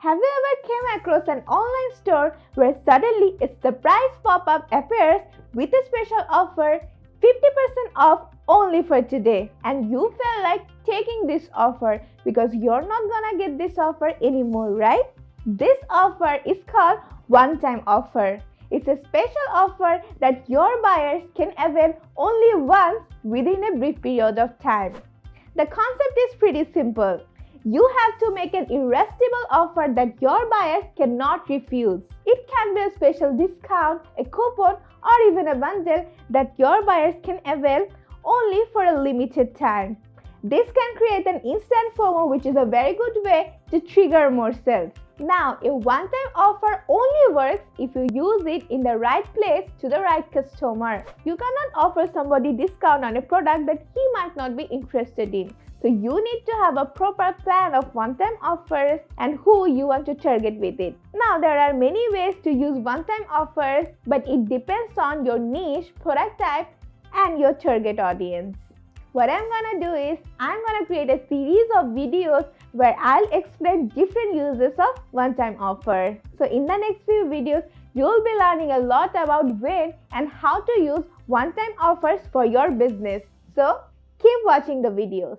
Have you ever came across an online store where suddenly a surprise pop-up appears with a special offer, 50% off only for today, and you feel like taking this offer because you're not gonna get this offer anymore, right? This offer is called one-time offer. It's a special offer that your buyers can avail only once within a brief period of time. The concept is pretty simple. You have to make an irresistible offer that your buyers cannot refuse. It can be a special discount, a coupon, or even a bundle that your buyers can avail only for a limited time. This can create an instant FOMO, which is a very good way to trigger more sales. Now, a one-time offer only works if you use it in the right place to the right customer. You cannot offer somebody discount on a product that he might not be interested in. So you need to have a proper plan of one-time offers and who you want to target with it. Now, there are many ways to use one-time offers, but it depends on your niche, product type, and your target audience. What I'm gonna do is, I'm gonna create a series of videos where I'll explain different uses of one-time offer. So in the next few videos, you'll be learning a lot about when and how to use one-time offers for your business. So keep watching the videos.